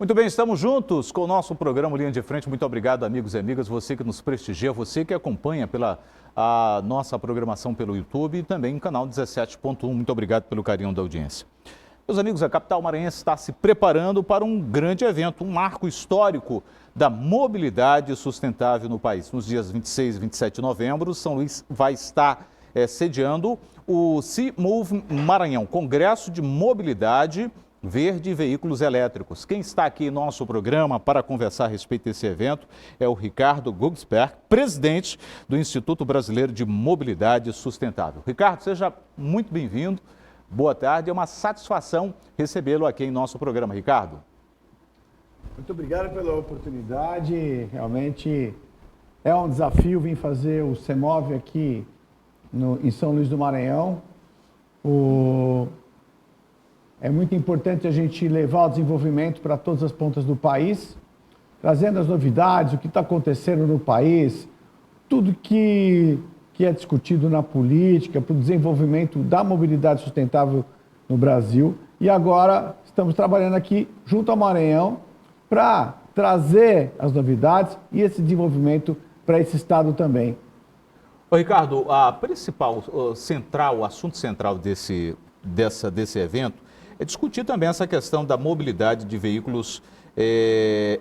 Muito bem, estamos juntos com o nosso programa Linha de Frente. Muito obrigado, amigos e amigas, você que nos prestigia, você que acompanha a nossa programação pelo YouTube e também no canal 17.1. Muito obrigado pelo carinho da audiência. Meus amigos, a capital maranhense está se preparando para um grande evento, um marco histórico da mobilidade sustentável no país. Nos dias 26 e 27 de novembro, São Luís vai estar sediando o C-Move Maranhão, Congresso de Mobilidade Verde e Veículos Elétricos. Quem está aqui em nosso programa para conversar a respeito desse evento é o Ricardo Gugsberg, presidente do Instituto Brasileiro de Mobilidade Sustentável. Ricardo, seja muito bem-vindo. Boa tarde, é uma satisfação recebê-lo aqui em nosso programa, Ricardo. Muito obrigado pela oportunidade, realmente é um desafio vir fazer o CEMOV aqui em São Luís do Maranhão. É muito importante a gente levar o desenvolvimento para todas as pontas do país, trazendo as novidades, o que está acontecendo no país, tudo que é discutido na política, para o desenvolvimento da mobilidade sustentável no Brasil. E agora estamos trabalhando aqui junto ao Maranhão para trazer as novidades e esse desenvolvimento para esse estado também. Ô, Ricardo, a principal o assunto central desse evento é discutir também essa questão da mobilidade de veículos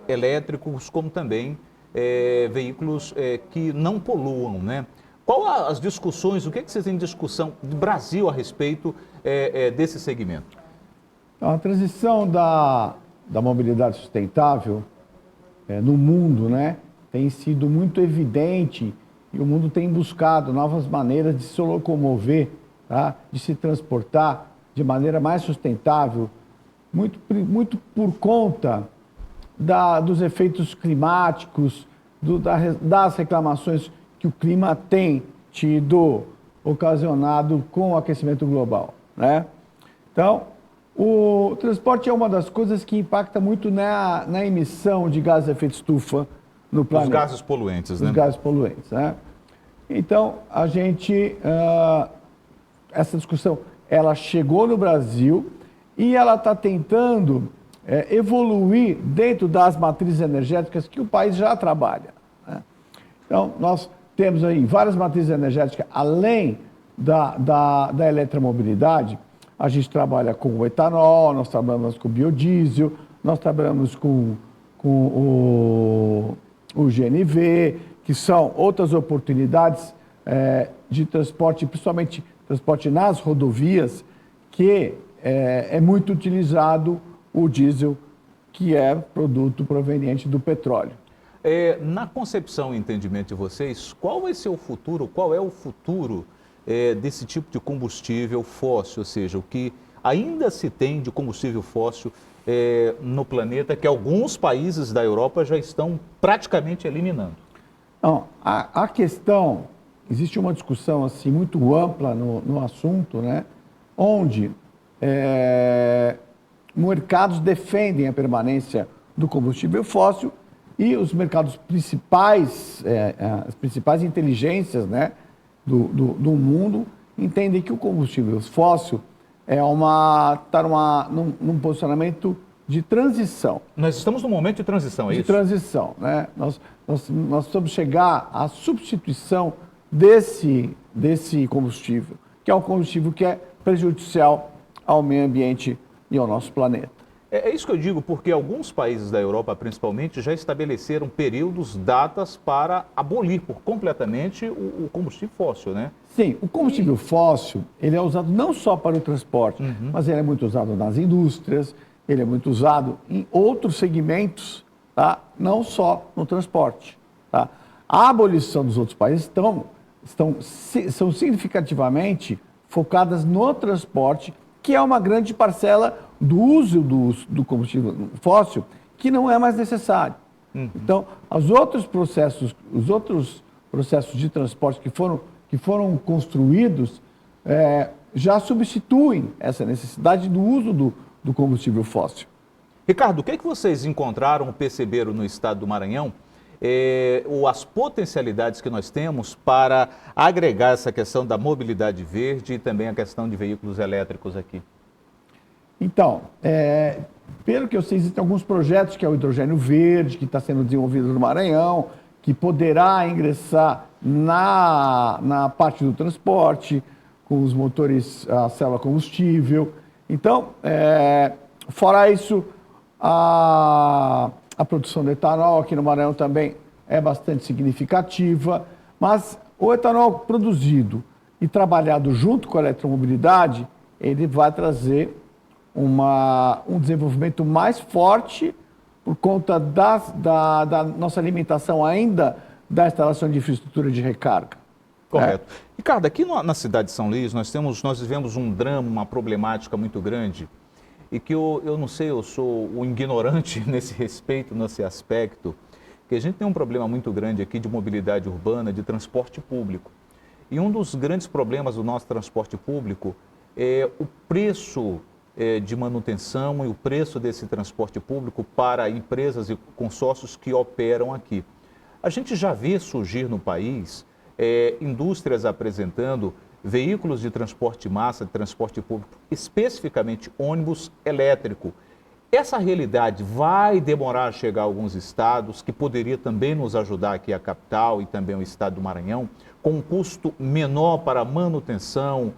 elétricos, como também veículos que não poluam, né? Qual as discussões, o que vocês têm de discussão do Brasil a respeito desse segmento? A transição da mobilidade sustentável no mundo, né, tem sido muito evidente e o mundo tem buscado novas maneiras de se locomover, tá, de se transportar de maneira mais sustentável, muito por conta dos efeitos climáticos, das reclamações que o clima tem tido ocasionado com o aquecimento global, né? Então, o transporte é uma das coisas que impacta muito na emissão de gases de efeito estufa no planeta. Os gases poluentes, né? Os gases poluentes, né? Então, essa discussão, ela chegou no Brasil e ela está tentando evoluir dentro das matrizes energéticas que o país já trabalha, né? Então, nós temos aí várias matrizes energéticas, além da eletromobilidade. A gente trabalha com o etanol, nós trabalhamos com o biodiesel, nós trabalhamos com o GNV, que são outras oportunidades de transporte, principalmente transporte nas rodovias, que é muito utilizado o diesel, que é produto proveniente do petróleo. Na concepção e entendimento de vocês, qual vai ser o futuro, qual é o futuro desse tipo de combustível fóssil, ou seja, o que ainda se tem de combustível fóssil no planeta, que alguns países da Europa já estão praticamente eliminando? Não, a questão, existe uma discussão assim, muito ampla no assunto, né, onde mercados defendem a permanência do combustível fóssil e os mercados principais, as principais inteligências, né, do mundo entendem que o combustível fóssil está num posicionamento de transição. Nós estamos num momento de transição, é isso? De transição, né? Nós precisamos chegar à substituição desse combustível, que é um combustível que é prejudicial ao meio ambiente e ao nosso planeta. É isso que eu digo, porque alguns países da Europa, principalmente, já estabeleceram períodos, datas para abolir completamente o combustível fóssil, né? Sim, o combustível fóssil, ele é usado não só para o transporte, mas ele é muito usado nas indústrias, ele é muito usado em outros segmentos, tá? Não só no transporte, tá? A abolição dos outros países são significativamente focadas no transporte, que é uma grande parcela do uso do combustível fóssil, que não é mais necessário. Então, os outros processos de transporte que foram construídos já substituem essa necessidade do uso do combustível fóssil. Ricardo, o que vocês encontraram, perceberam no estado do Maranhão, as potencialidades que nós temos para agregar essa questão da mobilidade verde e também a questão de veículos elétricos aqui? Então, pelo que eu sei, existem alguns projetos que é o hidrogênio verde, que está sendo desenvolvido no Maranhão, que poderá ingressar na parte do transporte, com os motores a célula combustível. Então, fora isso, a produção de etanol aqui no Maranhão também é bastante significativa, mas o etanol produzido e trabalhado junto com a eletromobilidade, ele vai trazer um desenvolvimento mais forte por conta da nossa alimentação ainda da instalação de infraestrutura de recarga. Correto. Ricardo, aqui na cidade de São Luís, nós vivemos um drama, uma problemática muito grande, e que eu não sei, eu sou o ignorante nesse respeito, nesse aspecto, que a gente tem um problema muito grande aqui de mobilidade urbana, de transporte público. E um dos grandes problemas do nosso transporte público é o preço de manutenção e o preço desse transporte público para empresas e consórcios que operam aqui. A gente já vê surgir no país indústrias apresentando veículos de transporte massa, de transporte público, especificamente ônibus elétrico. Essa realidade vai demorar a chegar a alguns estados, que poderia também nos ajudar aqui a capital e também o estado do Maranhão, com um custo menor para a manutenção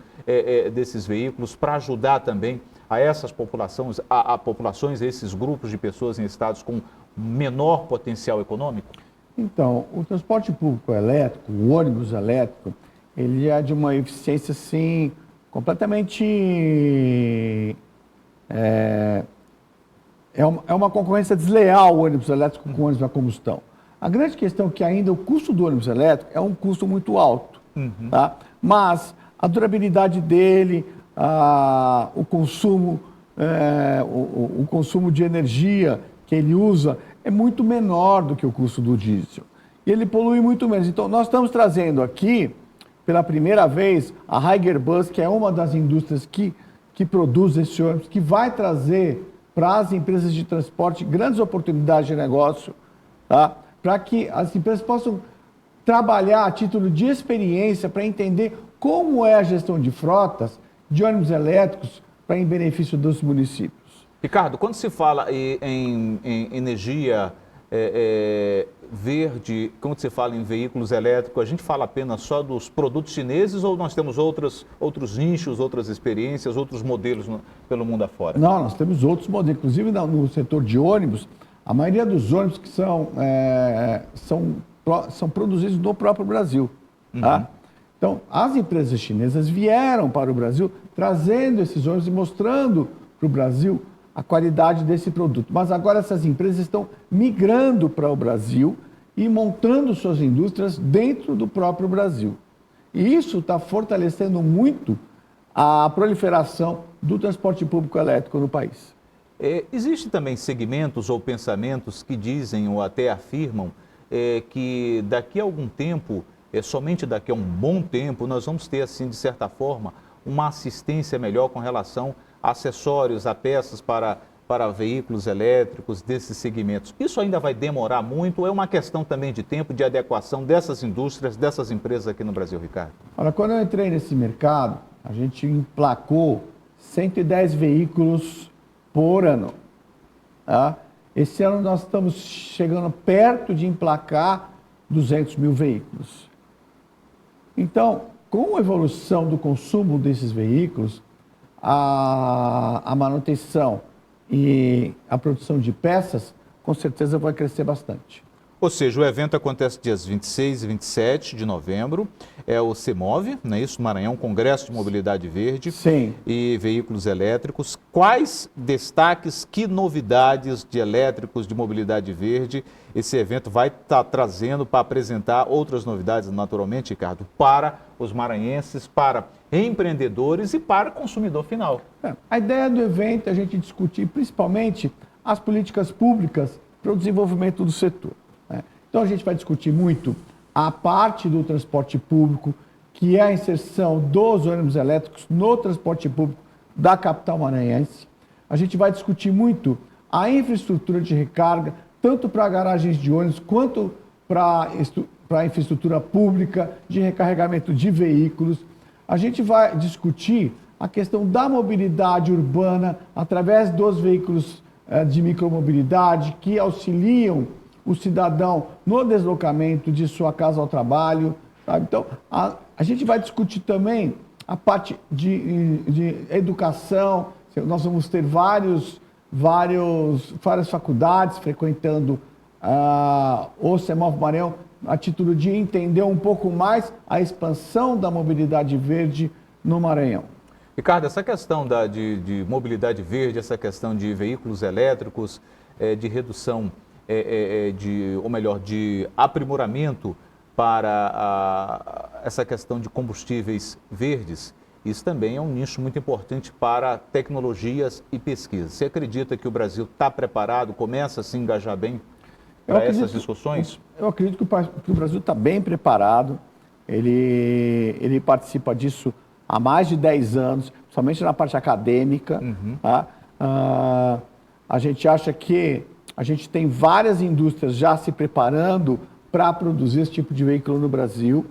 desses veículos, para ajudar também a essas populações, a populações, esses grupos de pessoas em estados com menor potencial econômico? Então, o transporte público elétrico, o ônibus elétrico, ele é de uma eficiência, assim, completamente... É uma concorrência desleal o ônibus elétrico com o ônibus a combustão. A grande questão é que ainda o custo do ônibus elétrico é um custo muito alto, tá? Mas a durabilidade dele, o consumo de energia que ele usa é muito menor do que o custo do diesel. E ele polui muito menos. Então, nós estamos trazendo aqui, pela primeira vez, a Higer Bus, que é uma das indústrias que produz esse ônibus, que vai trazer para as empresas de transporte grandes oportunidades de negócio, tá? Para que as empresas possam trabalhar a título de experiência para entender como é a gestão de frotas de ônibus elétricos para em benefício dos municípios. Ricardo, quando se fala em energia verde, quando se fala em veículos elétricos, a gente fala apenas só dos produtos chineses ou nós temos outros nichos, outras experiências, outros modelos pelo mundo afora? Não, nós temos outros modelos. Inclusive no setor de ônibus, a maioria dos ônibus que são produzidos no próprio Brasil. Tá? Então, as empresas chinesas vieram para o Brasil trazendo esses ônibus e mostrando para o Brasil a qualidade desse produto. Mas agora essas empresas estão migrando para o Brasil e montando suas indústrias dentro do próprio Brasil. E isso está fortalecendo muito a proliferação do transporte público elétrico no país. Existem também segmentos ou pensamentos que dizem ou até afirmam que daqui a algum tempo, somente daqui a um bom tempo, nós vamos ter, assim, de certa forma, uma assistência melhor com relação a acessórios, a peças para veículos elétricos desses segmentos. Isso ainda vai demorar muito ou é uma questão também de tempo, de adequação dessas indústrias, dessas empresas aqui no Brasil, Ricardo? Olha, quando eu entrei nesse mercado, a gente emplacou 110 veículos por ano. Tá? Esse ano nós estamos chegando perto de emplacar 200 mil veículos. Então, com a evolução do consumo desses veículos, a manutenção e a produção de peças, com certeza vai crescer bastante. Ou seja, o evento acontece dias 26 e 27 de novembro, é o CEMOV, não é isso? Maranhão, Congresso de Mobilidade Verde. Sim. E veículos elétricos. Quais destaques, que novidades de elétricos de mobilidade verde esse evento vai estar trazendo para apresentar outras novidades, naturalmente, Ricardo, para os maranhenses, para empreendedores e para o consumidor final? A ideia do evento é a gente discutir principalmente as políticas públicas para o desenvolvimento do setor. Então, a gente vai discutir muito a parte do transporte público, que é a inserção dos ônibus elétricos no transporte público da capital maranhense. A gente vai discutir muito a infraestrutura de recarga, tanto para garagens de ônibus, quanto para a infraestrutura pública de recarregamento de veículos. A gente vai discutir a questão da mobilidade urbana através dos veículos de micromobilidade que auxiliam o cidadão no deslocamento de sua casa ao trabalho. Sabe? Então, a gente vai discutir também a parte de educação. Nós vamos ter várias faculdades frequentando o Semovia Maranhão a título de entender um pouco mais a expansão da mobilidade verde no Maranhão. Ricardo, essa questão de mobilidade verde, essa questão de veículos elétricos, de redução, de aprimoramento para essa questão de combustíveis verdes, isso também é um nicho muito importante para tecnologias e pesquisas. Você acredita que o Brasil está preparado, começa a se engajar bem para essas discussões? Eu acredito que o Brasil está bem preparado, ele participa disso há mais de 10 anos, principalmente na parte acadêmica. Tá? A gente acha que a gente tem várias indústrias já se preparando para produzir esse tipo de veículo no Brasil.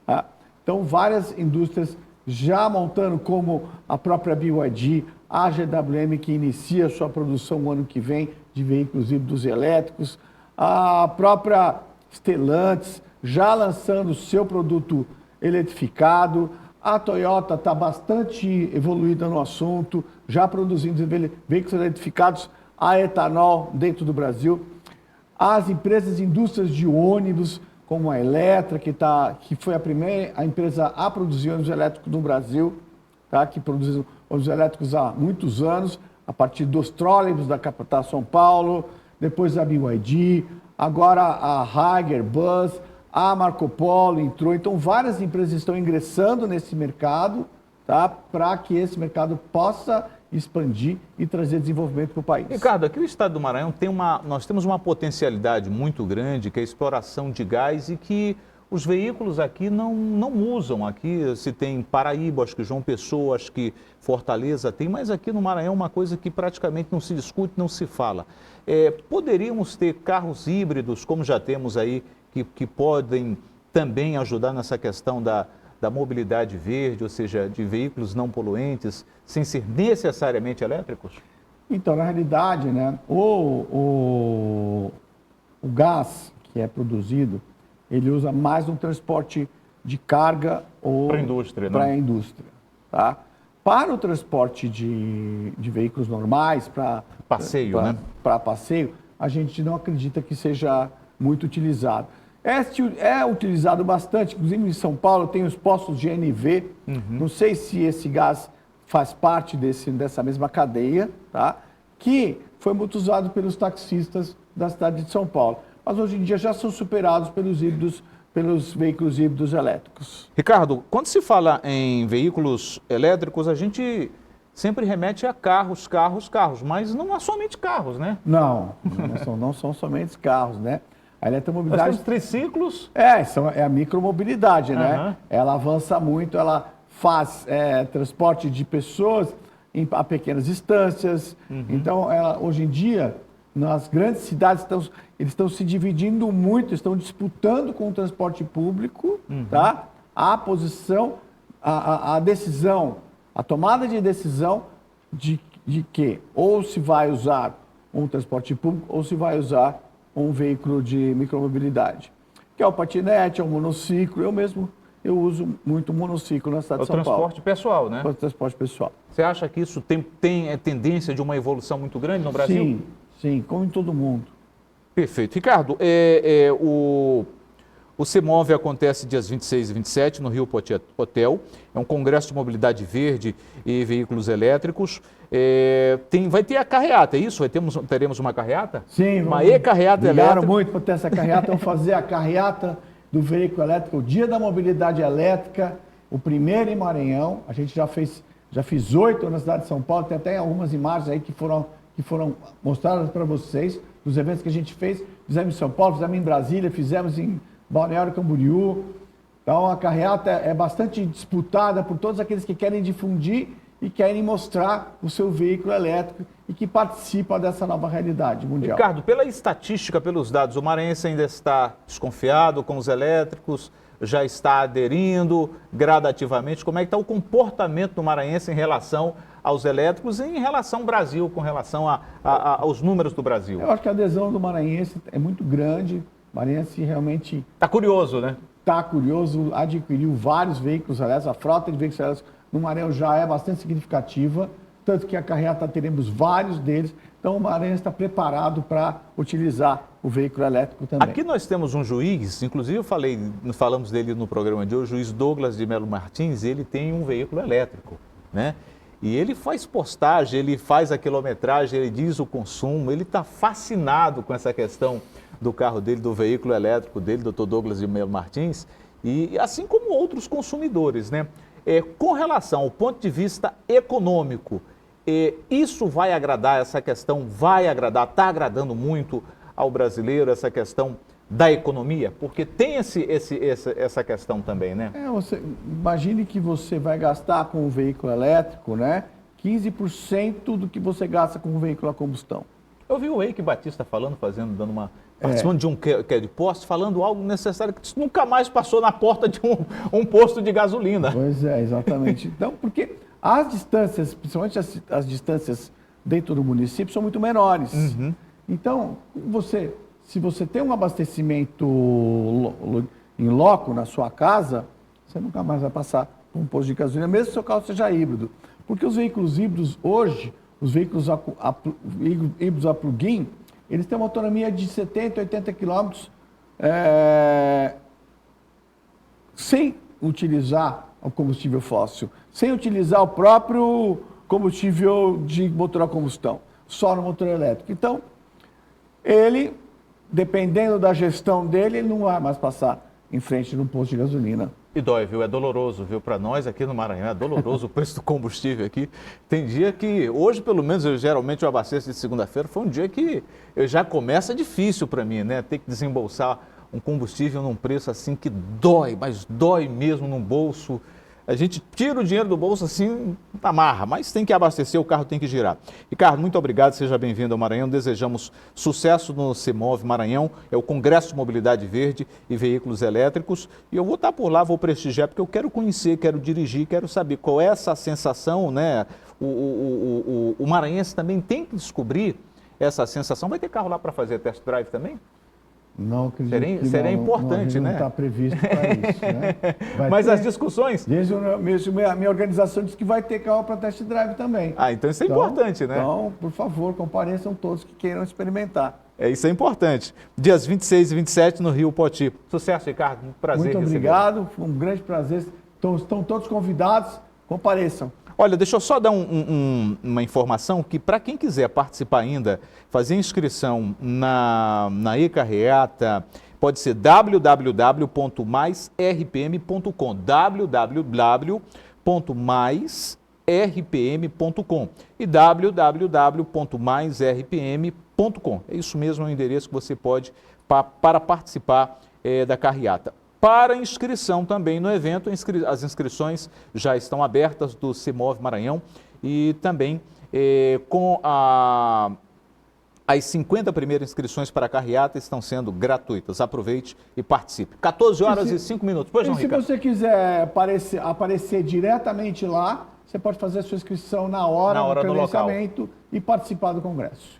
Tá? Então, várias indústrias já montando, como a própria BYD, a GWM, que inicia sua produção no ano que vem de veículos híbridos elétricos, a própria Stellantis já lançando seu produto eletrificado, a Toyota está bastante evoluída no assunto, já produzindo veículos eletrificados a etanol dentro do Brasil. As empresas, indústrias de ônibus, como a Eletra, que foi a primeira empresa a produzir ônibus elétricos no Brasil, tá? Que produz ônibus elétricos há muitos anos, a partir dos trólebus da capital São Paulo, depois a BYD, agora a Higer Bus, a Marco Polo entrou. Então, várias empresas estão ingressando nesse mercado, tá? Para que esse mercado possa expandir e trazer desenvolvimento para o país. Ricardo, aqui no estado do Maranhão nós temos uma potencialidade muito grande, que é a exploração de gás, e que os veículos aqui não usam. Aqui se tem Paraíba, acho que João Pessoa, acho que Fortaleza tem, mas aqui no Maranhão é uma coisa que praticamente não se discute, não se fala. Poderíamos ter carros híbridos, como já temos aí, que podem também ajudar nessa questão da mobilidade verde, ou seja, de veículos não poluentes, sem ser necessariamente elétricos? Então, na realidade, né, o gás que é produzido, ele usa mais no transporte de carga ou para a indústria, para a indústria, tá? Para o transporte de veículos normais, para passeio, né? Para passeio, a gente não acredita que seja muito utilizado. É utilizado bastante, inclusive em São Paulo tem os postos de GNV. Não sei se esse gás faz parte dessa mesma cadeia, tá? Que foi muito usado pelos taxistas da cidade de São Paulo. Mas hoje em dia já são superados pelos veículos híbridos elétricos. Ricardo, quando se fala em veículos elétricos, a gente sempre remete a carros, mas não é somente carros, né? Não são somente carros, né? A eletromobilidade... Nós temos triciclos. É a micromobilidade, né? Ela avança muito, ela faz transporte de pessoas a pequenas distâncias. Então, hoje em dia, nas grandes cidades, eles estão se dividindo muito, estão disputando com o transporte público, tá? A posição, a decisão, a tomada de decisão de que ou se vai usar um transporte público ou se vai usar um veículo de micromobilidade, que é o patinete, é o monociclo. Eu uso muito monociclo na cidade de São Paulo. O transporte pessoal, né? O transporte pessoal. Você acha que isso tem tendência de uma evolução muito grande no Brasil? Sim, como em todo mundo. Perfeito. Ricardo, o Semovia acontece dias 26 e 27 no Rio Hotel. É um congresso de mobilidade verde e veículos elétricos. Vai ter a carreata, é isso? Teremos uma carreata? Sim. Uma e-carreata elétrica. Ligaram muito para ter essa carreata. Vamos fazer a carreata do veículo elétrico, o Dia da Mobilidade Elétrica, o primeiro em Maranhão. A gente já fiz 8 na cidade de São Paulo. Tem até algumas imagens aí que foram mostradas para vocês dos eventos que a gente fez. Fizemos em São Paulo, fizemos em Brasília, fizemos em Balneário Camboriú. Então, a carreata é bastante disputada por todos aqueles que querem difundir e querem mostrar o seu veículo elétrico e que participa dessa nova realidade mundial. Ricardo, pela estatística, pelos dados, o maranhense ainda está desconfiado com os elétricos? já está aderindo gradativamente? Como é que está o comportamento do maranhense em relação aos elétricos e em relação ao Brasil, com relação aos números do Brasil? Eu acho que a adesão do maranhense é muito grande. O maranhense realmente Está curioso, né? está curioso, adquiriu vários veículos, aliás, a frota de veículos elétricos no Maranhão já é bastante significativa, tanto que a carreata teremos vários deles, então o Maranhão está preparado para utilizar o veículo elétrico também. Aqui nós temos um juiz, inclusive falamos dele no programa de hoje, o juiz Douglas de Melo Martins, ele tem um veículo elétrico, né? E ele faz postagem, ele faz a quilometragem, ele diz o consumo, ele está fascinado com essa questão do carro dele, do veículo elétrico dele, doutor Douglas de Melo Martins, e assim como outros consumidores, né? Com relação ao ponto de vista econômico, isso vai agradar, essa questão vai agradar, está agradando muito ao brasileiro, essa questão da economia? Porque tem essa questão também, né? Você imagine que você vai gastar com o veículo elétrico, né? 15% do que você gasta com o veículo a combustão. Eu vi o Eike Batista falando, participando de um de posto, falando algo necessário que nunca mais passou na porta de um posto de gasolina. Pois é, exatamente. Então, porque as distâncias, principalmente as distâncias dentro do município, são muito menores. Uhum. Então, se você tem um abastecimento em loco na sua casa, você nunca mais vai passar por um posto de gasolina, mesmo que o seu carro seja híbrido. Porque os veículos híbridos hoje, os veículos híbridos a plug-in, eles têm uma autonomia de 70, 80 quilômetros sem utilizar o combustível fóssil, sem utilizar o próprio combustível de motor a combustão, só no motor elétrico. Então, ele, dependendo da gestão dele, ele não vai mais passar em frente de um posto de gasolina. E dói, viu? É doloroso, viu? Para nós aqui no Maranhão, é doloroso o preço do combustível aqui. Tem dia que, hoje pelo menos, geralmente eu abasteço de segunda-feira, foi um dia que já começa difícil para mim, né? Ter que desembolsar um combustível num preço assim que dói, mas dói mesmo no bolso. A gente tira o dinheiro do bolso assim, amarra, mas tem que abastecer, o carro tem que girar. Ricardo, muito obrigado, seja bem-vindo ao Maranhão. Desejamos sucesso no CEMOV Maranhão, é o Congresso de Mobilidade Verde e Veículos Elétricos. E eu vou estar por lá, vou prestigiar, porque eu quero conhecer, quero dirigir, quero saber qual é essa sensação, né? O maranhense também tem que descobrir essa sensação. Vai ter carro lá para fazer test drive também? Não acredito seria importante, né? Não está previsto para isso, né? Mas as discussões... Desde a minha organização diz que vai ter carro para test drive também. Então isso é importante, né? Então, por favor, compareçam todos que queiram experimentar. Isso é importante. Dias 26 e 27 no Rio Poti. Sucesso, Ricardo. Um prazer. Muito obrigado, foi um grande prazer. Estão todos convidados, compareçam. Olha, deixa eu só dar uma informação que para quem quiser participar ainda, fazer inscrição na e-carreata, pode ser www.maisrpm.com, www.maisrpm.com e www.maisrpm.com. É isso mesmo, é o endereço que você pode para participar da carreata. Para inscrição também no evento, as inscrições já estão abertas do CEMOV Maranhão e também com as 50 primeiras inscrições para a carreata estão sendo gratuitas. Aproveite e participe. 14 horas e 5 minutos. Pois não, Ricardo? Se você quiser aparecer diretamente lá, você pode fazer a sua inscrição na hora do credenciamento e participar do congresso.